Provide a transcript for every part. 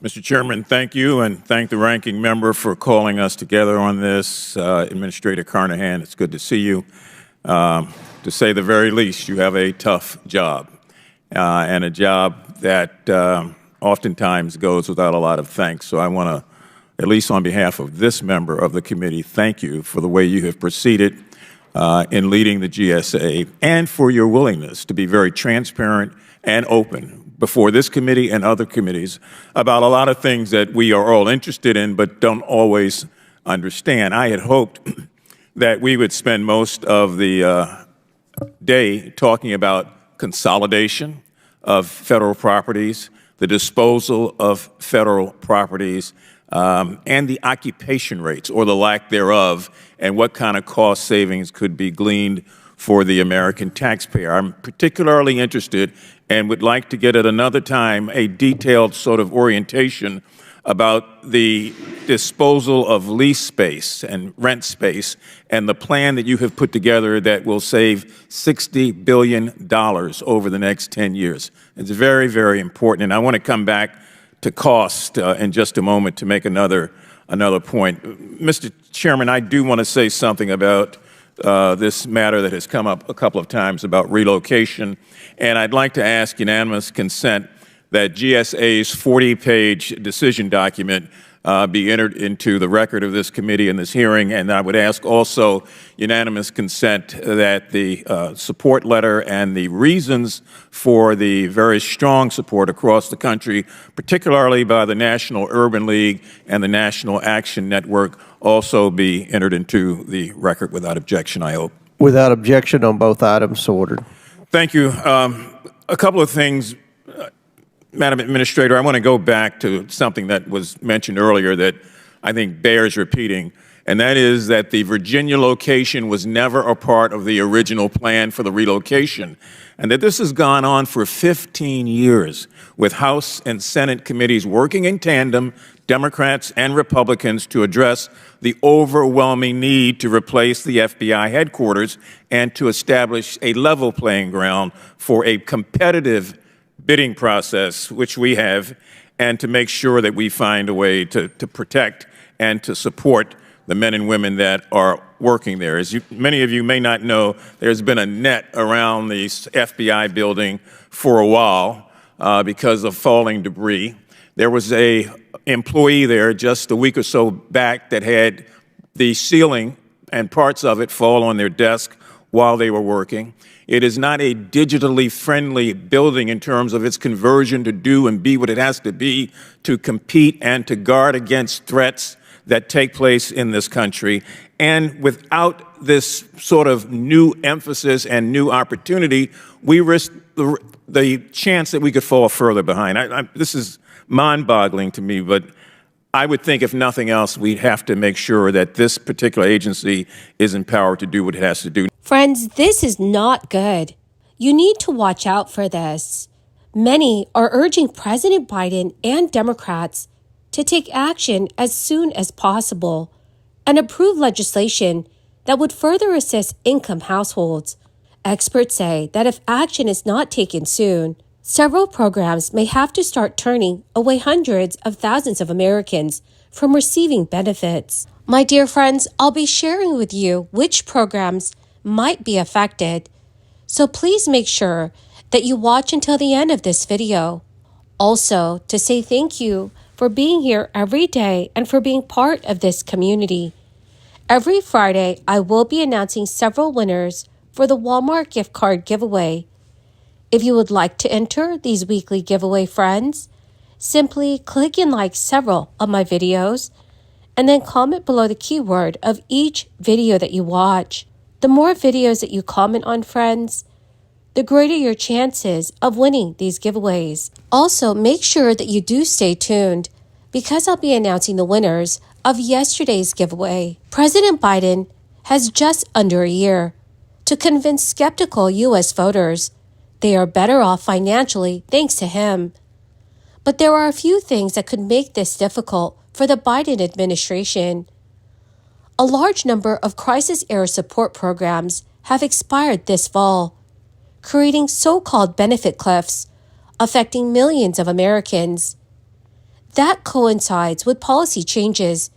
Mr. Chairman, thank you, and thank the ranking member for calling us together on this. Administrator Carnahan, it's good to see you. To say the very least, you have a tough job, and a job that oftentimes goes without a lot of thanks. So I want to, at least on behalf of this member of the committee, thank you for the way you have proceeded in leading the GSA and for your willingness to be very transparent and open before this committee and other committees about a lot of things that we are all interested in but don't always understand. I had hoped that we would spend most of the day talking about consolidation of federal properties, the disposal of federal properties, and the occupation rates or the lack thereof, and what kind of cost savings could be gleaned for the American taxpayer. I'm particularly interested and would like to get at another time a detailed sort of orientation about the disposal of lease space and rent space and the plan that you have put together that will save $60 billion over the next 10 years. It's very, very important. And I want to come back to cost in just a moment to make another point. Mr. Chairman, I do want to say something about this matter that has come up a couple of times about relocation, and I'd like to ask unanimous consent that GSA's 40-page decision document be entered into the record of this committee in this hearing, and I would ask also unanimous consent that the support letter and the reasons for the very strong support across the country, particularly by the National Urban League and the National Action Network, also be entered into the record without objection, I hope. Without objection on both items, so ordered. Thank you. A couple of things, Madam Administrator. I want to go back to something that was mentioned earlier that I think bears repeating, and that is that the Virginia location was never a part of the original plan for the relocation, and that this has gone on for 15 years with House and Senate committees working in tandem, Democrats and Republicans, to address the overwhelming need to replace the FBI headquarters and to establish a level playing ground for a competitive bidding process, which we have, and to make sure that we find a way to protect and to support the men and women that are working there. As many of you may not know, there's been a net around the FBI building for a while because of falling debris. There was a employee there just a week or so back that had the ceiling and parts of it fall on their desk while they were working. It is not a digitally friendly building in terms of its conversion to do and be what it has to be to compete and to guard against threats that take place in this country. And without this sort of new emphasis and new opportunity, we risk the chance that we could fall further behind. This is mind-boggling to me, but I would think, if nothing else, we'd have to make sure that this particular agency is empowered to do what it has to do. Friends, this is not good. You need to watch out for this. Many are urging President Biden and Democrats to take action as soon as possible and approve legislation that would further assist income households. Experts say that if action is not taken soon, several programs may have to start turning away hundreds of thousands of Americans from receiving benefits. My dear friends, I'll be sharing with you which programs might be affected, so please make sure that you watch until the end of this video. Also, to say thank you for being here every day and for being part of this community. Every Friday, I will be announcing several winners for the Walmart gift card giveaway. If you would like to enter these weekly giveaway, friends, simply click and like several of my videos and then comment below the keyword of each video that you watch. The more videos that you comment on, friends, the greater your chances of winning these giveaways. Also, make sure that you do stay tuned because I'll be announcing the winners of yesterday's giveaway. President Biden has just under a year to convince skeptical U.S. voters they are better off financially thanks to him. But there are a few things that could make this difficult for the Biden administration. A large number of crisis-era support programs have expired this fall, creating so-called benefit cliffs, affecting millions of Americans. That coincides with policy changes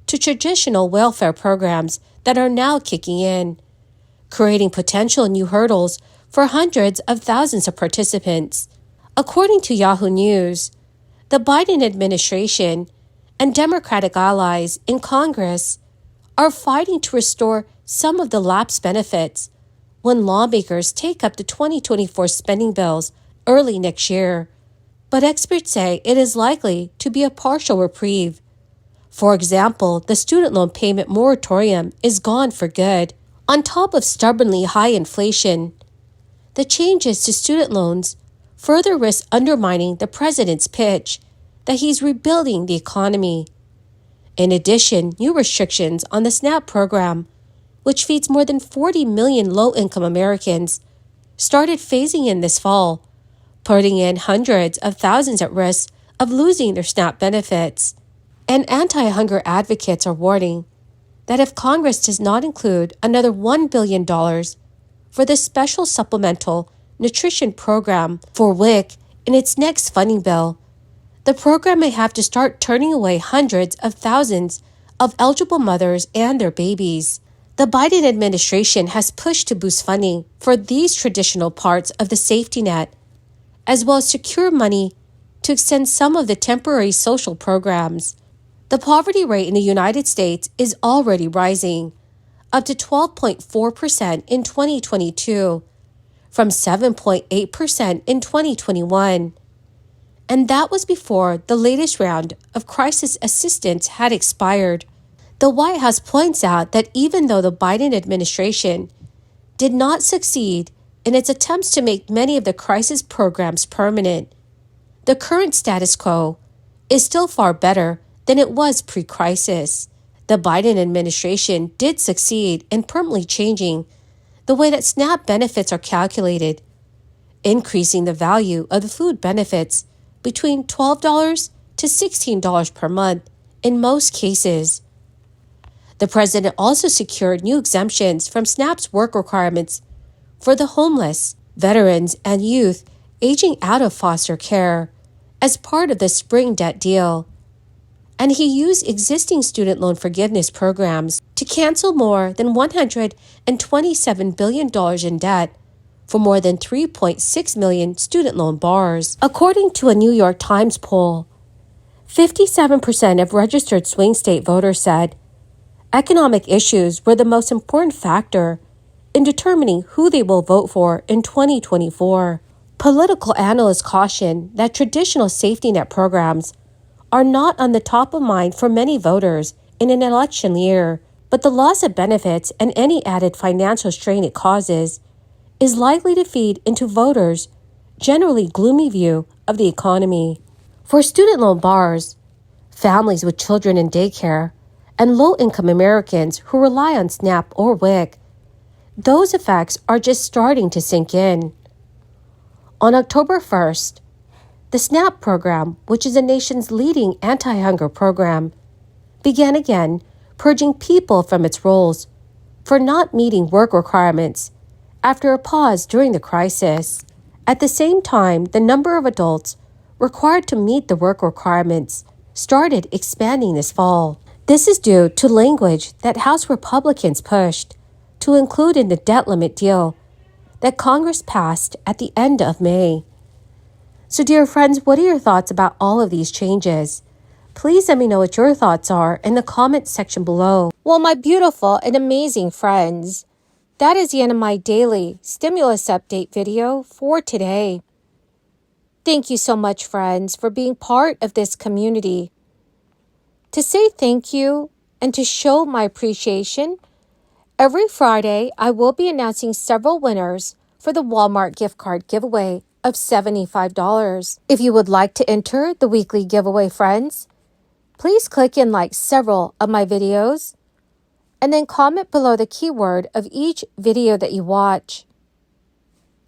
to traditional welfare programs that are now kicking in, creating potential new hurdles for hundreds of thousands of participants. According to Yahoo News, the Biden administration and Democratic allies in Congress are fighting to restore some of the lapsed benefits when lawmakers take up the 2024 spending bills early next year. But experts say it is likely to be a partial reprieve. For example, the student loan payment moratorium is gone for good. On top of stubbornly high inflation, the changes to student loans further risk undermining the president's pitch that he's rebuilding the economy. In addition, new restrictions on the SNAP program, which feeds more than 40 million low-income Americans, started phasing in this fall, putting in hundreds of thousands at risk of losing their SNAP benefits. And anti-hunger advocates are warning that if Congress does not include another $1 billion for the Special Supplemental Nutrition Program for WIC in its next funding bill, the program may have to start turning away hundreds of thousands of eligible mothers and their babies. The Biden administration has pushed to boost funding for these traditional parts of the safety net, as well as secure money to extend some of the temporary social programs. The poverty rate in the United States is already rising, up to 12.4% in 2022, from 7.8% in 2021. And that was before the latest round of crisis assistance had expired. The White House points out that even though the Biden administration did not succeed in its attempts to make many of the crisis programs permanent, the current status quo is still far better than it was pre-crisis. The Biden administration did succeed in permanently changing the way that SNAP benefits are calculated, increasing the value of the food benefits between $12 to $16 per month in most cases. The president also secured new exemptions from SNAP's work requirements for the homeless, veterans, and youth aging out of foster care as part of the spring debt deal. And he used existing student loan forgiveness programs to cancel more than $127 billion in debt for more than 3.6 million student loan borrowers. According to a New York Times poll, 57% of registered swing state voters said economic issues were the most important factor in determining who they will vote for in 2024. Political analysts caution that traditional safety net programs are not on the top of mind for many voters in an election year, but the loss of benefits and any added financial strain it causes is likely to feed into voters' generally gloomy view of the economy. For student loan borrowers, families with children in daycare, and low-income Americans who rely on SNAP or WIC, those effects are just starting to sink in. On October 1st, the SNAP program, which is the nation's leading anti-hunger program, began again purging people from its rolls for not meeting work requirements after a pause during the crisis. At the same time, the number of adults required to meet the work requirements started expanding this fall. This is due to language that House Republicans pushed to include in the debt limit deal that Congress passed at the end of May. So, dear friends, what are your thoughts about all of these changes? Please let me know what your thoughts are in the comment section below. Well, my beautiful and amazing friends, that is the end of my daily stimulus update video for today. Thank you so much, friends, for being part of this community. To say thank you and to show my appreciation, every Friday I will be announcing several winners for the Walmart gift card giveaway of $75. If you would like to enter the weekly giveaway, friends, please click and like several of my videos and then comment below the keyword of each video that you watch.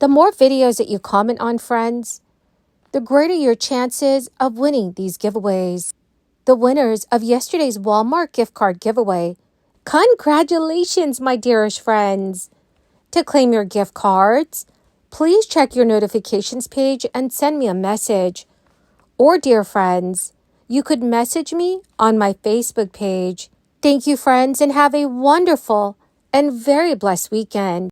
The more videos that you comment on, friends, the greater your chances of winning these giveaways. The winners of yesterday's Walmart gift card giveaway, congratulations, my dearest friends! To claim your gift cards, please check your notifications page and send me a message. Or, dear friends, you could message me on my Facebook page. Thank you, friends, and have a wonderful and very blessed weekend.